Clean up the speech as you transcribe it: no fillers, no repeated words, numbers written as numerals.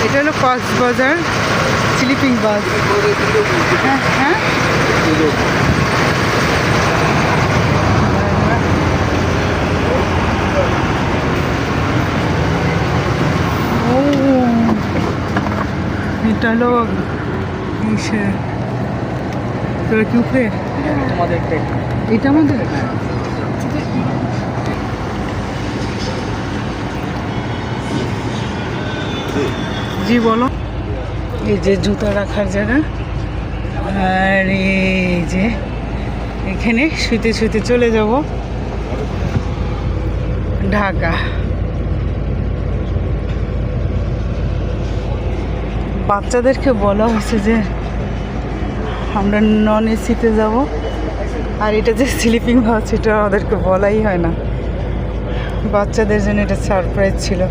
এটা হলো কক্সবাজার স্লিপিং বাস। হ্যাঁ হ্যাঁ, ও এটা হলো ইসে, তোরা কি উপরে তোমাদের এটা আমাদের জি বলো। এই যে জুতা রাখার জায়গা, আর এই যে এখানে শুতে শুতে চলে যাব ঢাকা। বাচ্চাদেরকে বলা হয়েছে যে আমরা নন এসিতে যাব, আর এটা যে স্লিপিং হাউস এটা ওদেরকে বলাই হয় না। বাচ্চাদের জন্য এটা সারপ্রাইজ ছিল।